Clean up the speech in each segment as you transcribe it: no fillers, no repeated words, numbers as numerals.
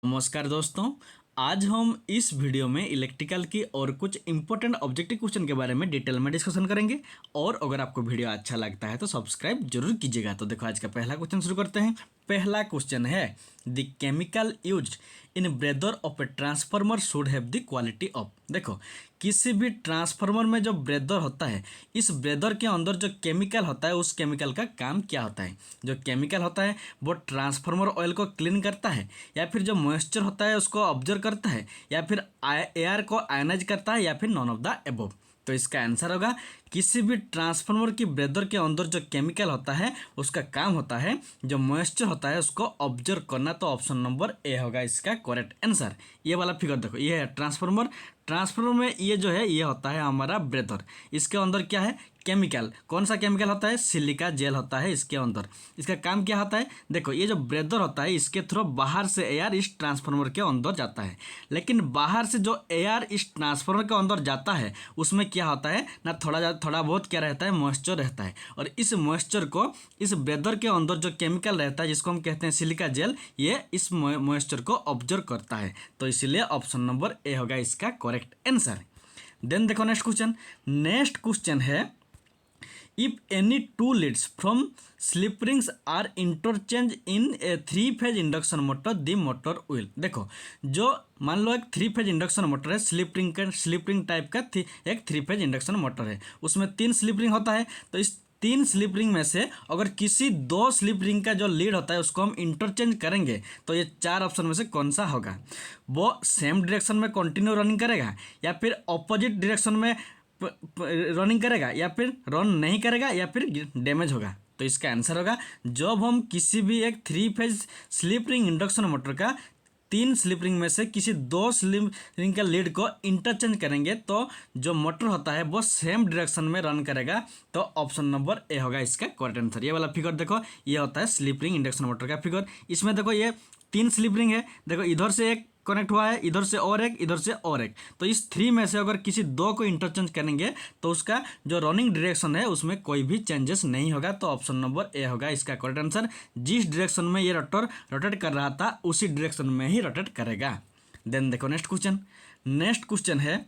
नमस्कार दोस्तों। आज हम इस वीडियो में इलेक्ट्रिकल की और कुछ इंपॉर्टेंट ऑब्जेक्टिव क्वेश्चन के बारे में डिटेल में डिस्कशन करेंगे। और अगर आपको वीडियो अच्छा लगता है तो सब्सक्राइब जरूर कीजिएगा। तो देखो आज का पहला क्वेश्चन शुरू करते हैं। पहला क्वेश्चन है the chemical used in breather of a transformer should have the quality of. देखो किसी भी ट्रांसफार्मर में जो ब्रेदर होता है, इस ब्रेदर के अंदर जो केमिकल होता है उस केमिकल का काम क्या होता है। जो केमिकल होता है वो ट्रांसफार्मर ऑयल को क्लीन करता है, या फिर जो मॉइस्चर होता है उसको ऑब्जर्व करता है, या फिर एयर को आयनाइज करता है, या फिर नॉन ऑफ द एबव। तो इसका आंसर होगा किसी भी ट्रांसफार्मर की ब्रेदर के अंदर जो केमिकल होता है उसका काम होता है जो मॉइस्चर होता है उसको ऑब्जर्व करना। तो ऑप्शन नंबर ए होगा इसका करेक्ट आंसर। ये वाला फिगर देखो, ये है ट्रांसफार्मर। ट्रांसफार्मर में ये जो है ये होता है हमारा ब्रेदर। इसके अंदर क्या है केमिकल, कौन सा केमिकल होता है, सिलिका जेल होता है इसके अंदर। इसका काम क्या होता है, देखो ये जो ब्रेदर होता है इसके थ्रू बाहर से एयर इस ट्रांसफार्मर के अंदर जाता है। लेकिन बाहर से जो एयर इस ट्रांसफार्मर के अंदर जाता है उसमें क्या होता है ना, थोड़ा बहुत क्या रहता है, मॉइस्चर रहता है। और इस मॉइस्चर को इस ब्रेदर के अंदर जो केमिकल रहता है जिसको हम कहते हैं सिलिका जेल, ये इस मॉइस्चर को ऑब्जर्व करता है। तो इसलिए ऑप्शन नंबर ए होगा इसका करेक्ट आंसर। देन देखो नेक्स्ट क्वेश्चन। नेक्स्ट क्वेश्चन है if any two leads from slip rings are interchanged in a three phase induction motor the motor will। देखो जो मान लो एक थ्री फेज इंडक्शन मोटर है, slip ring type का एक three phase induction motor है, उसमें 3 स्लिप रिंग होता है। तो इस 3 स्लिप रिंग में से अगर किसी 2 स्लिप रिंग का जो लीड होता है उसको हम इंटरचेंज करेंगे तो ये 4 ऑप्शन में से कौन सा होगा। वो सेम डायरेक्शन में कंटिन्यू रनिंग करेगा, या फिर अपोजिट डायरेक्शन में रनिंग करेगा, या फिर रन नहीं करेगा, या फिर डैमेज होगा। तो इसका आंसर होगा जब हम किसी भी एक three phase slip ring induction motor का 3 स्लिप रिंग में से किसी 2 स्लिप रिंग का लीड को इंटरचेंज करेंगे तो जो मोटर होता है वो सेम डायरेक्शन में रन करेगा। तो ऑप्शन नंबर ए होगा इसका करेक्ट आंसर। ये वाला फिगर देखो, ये होता है स्लिप रिंग इंडक्शन मोटर का फिगर। इसमें देखो ये 3 स्लिप रिंग है, देखो इधर से एक कनेक्ट हुआ है, इधर से और एक, इधर से और एक। तो इस 3 में से अगर किसी 2 को इंटरचेंज करेंगे तो उसका जो रनिंग डायरेक्शन है उसमें कोई भी चेंजेस नहीं होगा। तो ऑप्शन नंबर ए होगा इसका करेक्ट आंसर। जिस डायरेक्शन में ये रोटर रोटेट कर रहा था उसी डायरेक्शन में ही रोटेट करेगा। देन देखो नेक्स्ट क्वेश्चन। नेक्स्ट क्वेश्चन है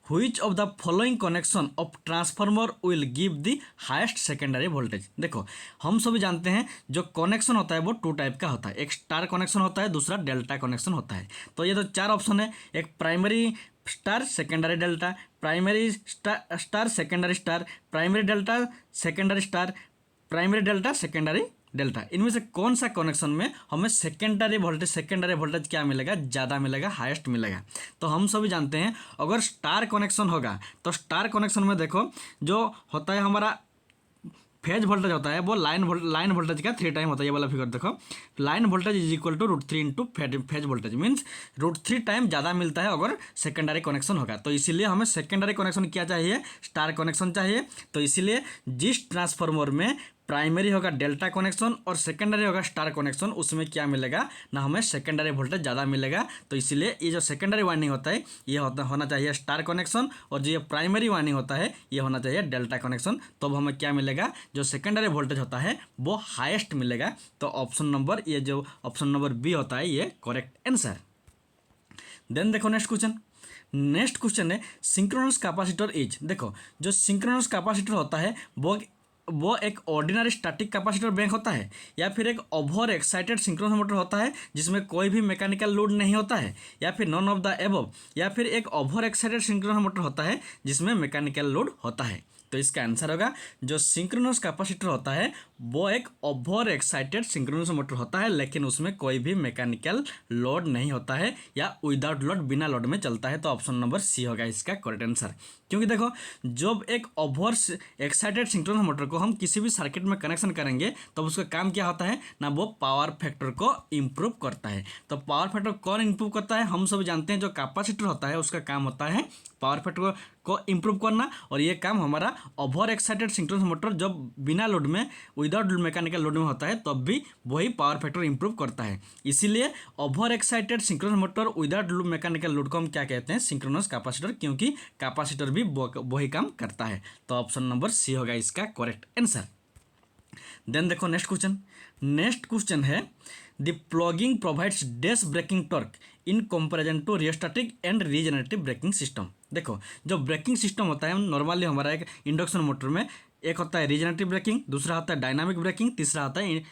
Which of the following connection of transformer will give the highest secondary voltage। देखो हम सभी जानते हैं जो कनेक्शन होता है वो 2 टाइप का होता है, एक स्टार कनेक्शन होता है, दूसरा डेल्टा कनेक्शन होता है। तो ये तो 4 ऑप्शन है, एक primary star secondary delta, primary star secondary star, primary delta secondary star, primary delta secondary delta. इनमें से कौन सा कनेक्शन में हमें सेकेंडरी वोल्टेज क्या मिलेगा, ज़्यादा मिलेगा, हाईएस्ट मिलेगा। तो हम सभी जानते हैं अगर स्टार कनेक्शन होगा तो स्टार कनेक्शन में देखो जो होता है हमारा फेज वोल्टेज होता है वो लाइन वोल्टेज का 3 टाइम होता है। ये वाला फिगर देखो, line voltage is equal to √3 into phase voltage, means √3 time ज़्यादा मिलता है अगर सेकेंडरी कनेक्शन होगा। तो इसीलिए हमें सेकेंडरी कनेक्शन क्या चाहिए, स्टार कनेक्शन चाहिए। तो इसीलिए जिस ट्रांसफार्मर में प्राइमरी होगा डेल्टा कनेक्शन और सेकेंडरी होगा स्टार कनेक्शन, उसमें क्या मिलेगा ना, हमें सेकेंडरी वोल्टेज ज़्यादा मिलेगा। तो इसीलिए ये जो सेकेंडरी वाइंडिंग होता है ये होना चाहिए स्टार कनेक्शन, और जो ये प्राइमरी वाइंडिंग होता है ये होना चाहिए डेल्टा कनेक्शन। तो अब हमें क्या मिलेगा, जो सेकेंडरी वोल्टेज होता है वो हाईएस्ट मिलेगा। तो ऑप्शन नंबर ये जो ऑप्शन नंबर बी होता है ये करेक्ट आंसर। देन देखो नेक्स्ट क्वेश्चन। नेक्स्ट क्वेश्चन है सिंक्रोनस कैपेसिटर इज। देखो जो सिंक्रोनस कैपेसिटर होता है वो एक ऑर्डिनरी स्टैटिक कैपेसिटर बैंक होता है, या फिर एक ओवर एक्साइटेड सिंक्रोनस मोटर होता है जिसमें कोई भी मैकेनिकल लोड नहीं होता है, या फिर नॉन ऑफ द एबव, या फिर एक ओवर एक्साइटेड सिंक्रोनस मोटर होता है जिसमें मैकेनिकल लोड होता है। तो इसका आंसर होगा जो सिंक्रोनस कैपेसिटर होता है वो एक ओवर एक्साइटेड सिंक्रोनस मोटर होता है, लेकिन उसमें कोई भी मैकेनिकल लोड नहीं होता है या विदाउट लोड, बिना लोड में चलता है। तो ऑप्शन नंबर सी होगा इसका करेक्ट आंसर। क्योंकि देखो जब एक ओवर एक्साइटेड सिंक्रोनस मोटर को हम किसी भी सर्किट में कनेक्शन करेंगे तो उसका काम क्या होता है ना, वो पावर फैक्टर को इम्प्रूव करता है। तो पावर फैक्टर कौन इम्प्रूव करता है, हम सब जानते हैं जो कैपेसिटर होता है उसका काम होता है पावर फैक्टर को इम्प्रूव करना। और ये काम हमारा ओवर एक्साइटेड सिंक्रोनस मोटर जब बिना लोड में विदाउट मैकेनिकल लोड में होता है तब भी वही पावर फैक्टर इंप्रूव करता है। इसीलिए over excited synchronous motor without mechanical load को हम क्या कहते हैं, सिंक्रोनस कैपेसिटर, क्योंकि कैपेसिटर भी वही काम करता है। तो ऑप्शन नंबर सी होगा इसका करेक्ट आंसर। देन देखो नेक्स्ट क्वेश्चन। नेक्स्ट क्वेश्चन है the plugging provides this braking torque in comparison to rheostatic and regenerative braking system. देखो जो ब्रेकिंग सिस्टम होता है नॉर्मली हमारा एक इंडक्शन मोटर में एक होता है रीजनरेटिव ब्रेकिंग, दूसरा होता है डायनामिक ब्रेकिंग, तीसरा होता है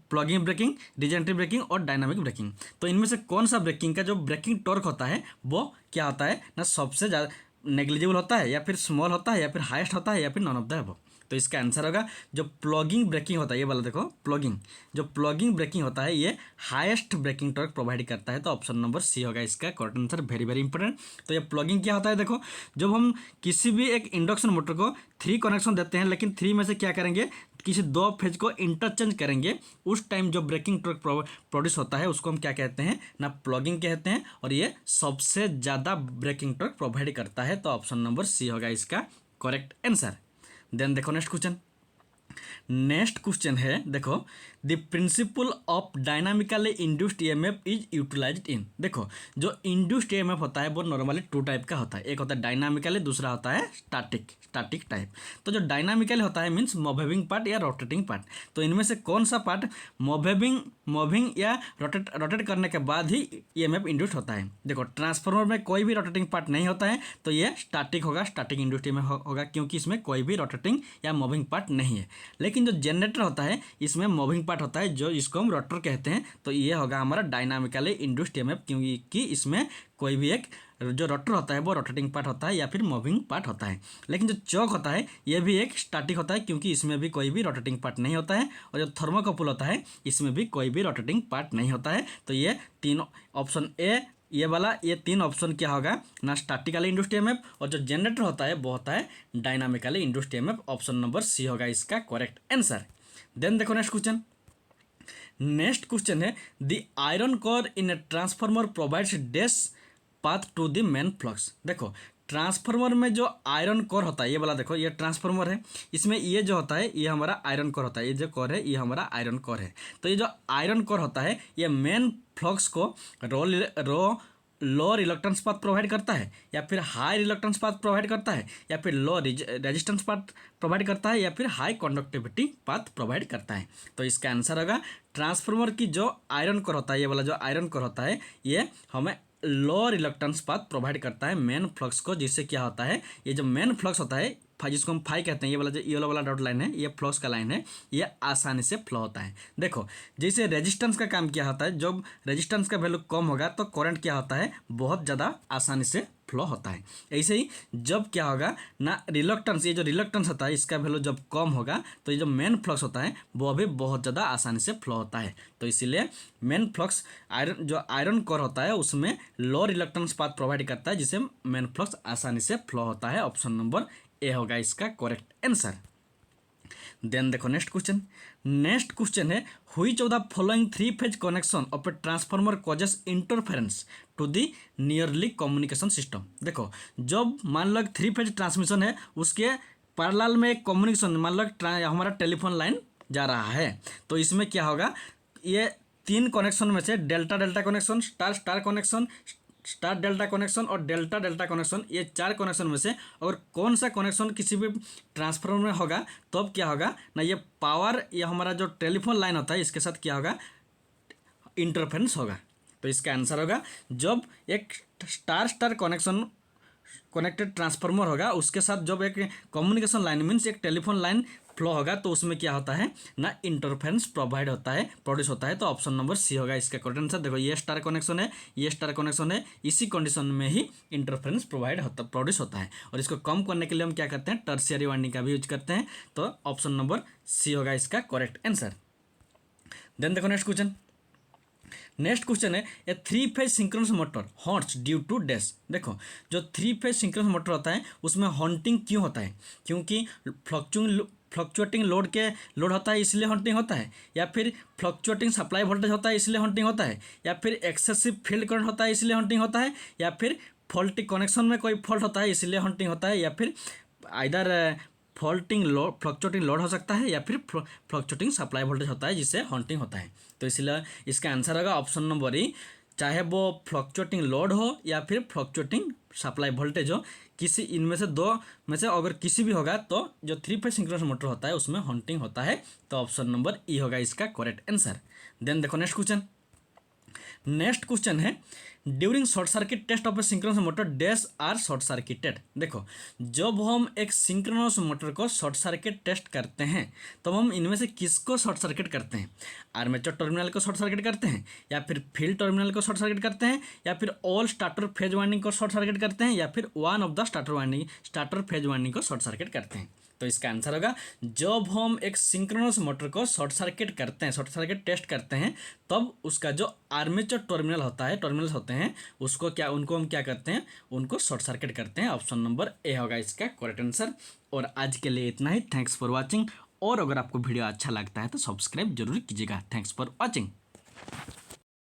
प्लगिंग ब्रेकिंग, रीजनरेटिव ब्रेकिंग और डायनामिक ब्रेकिंग। तो इनमें से कौन सा ब्रेकिंग का जो ब्रेकिंग टॉर्क होता है वो क्या होता है ना, सबसे ज़्यादा नेग्लिजिबल होता है या फिर स्मॉल होता है या फिर हाईएस्ट होता है या फिर नॉन ऑफ द अबव। तो इसका आंसर होगा जो प्लगिंग ब्रेकिंग होता है, ये वाला देखो प्लगिंग, जो प्लगिंग ब्रेकिंग होता है ये हाईएस्ट ब्रेकिंग टॉर्क प्रोवाइड करता है। तो ऑप्शन नंबर सी होगा इसका correct answer, very very important. तो ये प्लगिंग क्या होता है, देखो जब हम किसी भी एक इंडक्शन मोटर को 3 कनेक्शन देते हैं लेकिन 3 में से क्या करेंगे, किसी 2 फेज को इंटरचेंज करेंगे, उस टाइम जो ब्रेकिंग टॉर्क प्रोड्यूस होता है उसको हम क्या कहते हैं ना, प्लगिंग कहते हैं। और ये सबसे ज़्यादा ब्रेकिंग टॉर्क प्रोवाइड करता है। तो ऑप्शन नंबर सी होगा इसका करेक्ट आंसर। देन देखो नेक्स्ट क्वेश्चन। नेक्स्ट क्वेश्चन है देखो, the principle of dynamically induced EMF is utilized in. देखो जो इंड्यूस्ड ईएमएफ होता है वो नॉर्मली 2 टाइप का होता है, एक होता है डायनामिकली, दूसरा होता है स्टैटिक टाइप। तो जो डायनामिकली होता है मीन्स मूविंग पार्ट या रोटेटिंग पार्ट। तो इनमें से कौन सा पार्ट मूविंग या रोटेट करने के बाद ही ईएमएफ इंड्यूस्ड होता है। देखो ट्रांसफार्मर में कोई भी रोटेटिंग पार्ट नहीं होता है तो ये स्टैटिक होगा, स्टैटिक इंड्यूस्ड ईएमएफ होगा, क्योंकि इसमें कोई भी रोटेटिंग या मूविंग पार्ट नहीं है। लेकिन जो जनरेटर होता है इसमें मूविंग पार्ट होता है, जो इसको हम रोटर कहते हैं। तो ये होगा हमारा डायनामिकली इंड्यूस्ड ईएमएफ, क्योंकि इसमें कोई भी एक जो रोटर होता है वो रोटेटिंग पार्ट होता है या फिर मूविंग पार्ट होता है। लेकिन जो चौक होता है ये भी एक स्टैटिक होता है, क्योंकि इसमें भी कोई भी रोटेटिंग पार्ट नहीं होता है। और जो थर्मोकपल होता है इसमें भी कोई भी रोटेटिंग पार्ट नहीं होता है। तो ये तीनों ऑप्शन ए, ये वाला, ये 3 ऑप्शन क्या होगा ना, स्टैटिकली इंड्यूस्ड ईएमएफ, और जो जनरेटर होता है वो होता है dynamically induced EMF. Option number C होगा इसका करेक्ट आंसर। देन देखो नेक्स्ट क्वेश्चन। नेक्स्ट क्वेश्चन है, the iron core in a transformer provides dash path to the main flux. देखो ट्रांसफार्मर में जो आयरन कोर होता है, ये वाला देखो, ये ट्रांसफार्मर है, इसमें ये जो होता है ये हमारा आयरन कोर होता है, ये जो कोर है ये हमारा आयरन कोर है। तो ये जो आयरन कोर होता है ये मेन फ्लक्स को लो रिलक्टेंस पाथ प्रोवाइड करता है या फिर हाई रिलक्टेंस पाथ प्रोवाइड करता है या फिर लो रेजिस्टेंस पाथ प्रोवाइड करता है या फिर हाई कंडक्टिविटी पाथ प्रोवाइड करता है। तो इसका आंसर होगा ट्रांसफार्मर की जो आयरन कोर होता है, ये वाला जो आयरन कोर होता है ये हमें लो रिलक्टेंस पाथ प्रोवाइड करता है मेन फ्लक्स को, जिससे क्या होता है ये जो मेन फ्लक्स होता है जिसको हम फाई कहते हैं, ये वाला जो येलो वाला डॉट लाइन है ये फ्लक्स का लाइन है, ये आसानी से फ्लो होता है। देखो जैसे रेजिस्टेंस का काम क्या होता है, जब रेजिस्टेंस का वैल्यू कम होगा तो करंट क्या होता है बहुत ज़्यादा आसानी से फ्लो होता है। ऐसे ही जब क्या होगा ना, रिलक्टेंस, ये जो रिलक्टेंस होता है इसका वैल्यू जब कम होगा तो ये जो मेन फ्लक्स होता है वो भी बहुत ज़्यादा आसानी से फ्लो होता है। तो इसीलिए मेन फ्लक्स आयरन कोर होता है उसमें लो रिलक्टेंस पाथ प्रोवाइड करता है, जिससे मेन फ्लक्स आसानी से फ्लो होता है। ऑप्शन नंबर ए होगा इसका करेक्ट आंसर। देन देखो नेक्स्ट क्वेश्चन। नेक्स्ट क्वेश्चन है, which of the following 3 phase connection of a transformer causes interference to the nearly communication system. देखो जब मान लो 3 फेज ट्रांसमिशन है उसके पैरेलल में एक कम्युनिकेशन, मान लो हमारा टेलीफोन लाइन जा रहा है, तो इसमें क्या होगा, ये 3 कनेक्शन में से delta delta connection, star star connection, star delta connection और डेल्टा डेल्टा कनेक्शन, ये 4 कनेक्शन में से अगर कौन सा कनेक्शन किसी भी ट्रांसफार्मर में होगा तब क्या होगा ना, ये पावर, ये हमारा जो टेलीफोन लाइन होता है इसके साथ क्या होगा, इंटरफेरेंस होगा। तो इसका आंसर होगा जब एक star star connection connected transformer होगा उसके साथ जब एक कम्युनिकेशन लाइन मीन्स एक टेलीफोन लाइन फ्लो होगा तो उसमें क्या होता है ना, इंटरफेरेंस प्रोवाइड होता है, प्रोड्यूस होता है। तो ऑप्शन नंबर सी होगा इसका करेक्ट आंसर। देखो ये स्टार कनेक्शन है, ये स्टार कनेक्शन है, इसी कंडीशन में ही इंटरफेरेंस प्रोड्यूस होता है। और इसको कम करने के लिए हम क्या करते हैं, टर्शियरी वाइंडिंग का भी यूज करते हैं। तो ऑप्शन नंबर सी होगा इसका करेक्ट आंसर। देन देखो नेक्स्ट क्वेश्चन। नेक्स्ट क्वेश्चन है, a 3 phase synchronous motor hunts due to dash. देखो जो 3 फेज सिंक्रोनस मोटर होता है उसमें हॉन्टिंग क्यों होता है, क्योंकि फ्लक्चुएटिंग लोड होता है इसलिए हॉन्टिंग होता है, या फिर फ्लक्चुएटिंग सप्लाई वोल्टेज होता है इसलिए हॉन्टिंग होता है, या फिर एक्सेसिव फील्ड करंट होता है इसलिए हॉन्टिंग होता है, या फिर फॉल्टी कनेक्शन में कोई फॉल्ट होता है इसलिए हॉन्टिंग होता है, या फिर आइदर फ्लक्चुएटिंग लोड हो सकता है या फिर फ्लक्चुएटिंग सप्लाई वोल्टेज होता है जिससे हॉन्टिंग होता है। तो इसलिए इसका आंसर होगा ऑप्शन नंबर ई, चाहे वो फ्लक्चुएटिंग लोड हो या फिर फ्लक्चुएटिंग सप्लाई वोल्टेज हो, किसी इनमें से 2 में से अगर किसी भी होगा तो जो 3 फेज सिंक्रोनस मोटर होता है उसमें हॉन्टिंग होता है। तो ऑप्शन नंबर ई होगा इसका करेक्ट आंसर। देन देखो नेक्स्ट क्वेश्चन है during short circuit test of a synchronous motor dash are short circuited. देखो जब हम एक सिंक्रोनस मोटर को शॉर्ट सर्किट टेस्ट करते हैं तो हम इनमें से किसको शॉर्ट सर्किट करते हैं? आर्मेचर टर्मिनल को शॉर्ट सर्किट करते हैं, या फिर फील्ड टर्मिनल को शॉर्ट सर्किट करते हैं, या फिर ऑल स्टार्टर फेज वाइंडिंग को शॉर्ट सर्किट करते हैं, या फिर one of the starter phase winding को शॉर्ट सर्किट करते हैं? तो इसका आंसर होगा जब हम एक सिंक्रोनस मोटर को शॉर्ट सर्किट करते हैं, शॉर्ट सर्किट टेस्ट करते हैं, तब उसका जो आर्मेचर टर्मिनल होता है, टर्मिनल्स होते हैं, उनको हम क्या करते हैं? उनको शॉर्ट सर्किट करते हैं। ऑप्शन नंबर ए होगा इसका करेक्ट आंसर। और आज के लिए इतना ही। Thanks for watching. और अगर आपको वीडियो अच्छा लगता है तो सब्सक्राइब जरूर कीजिएगा। Thanks for watching.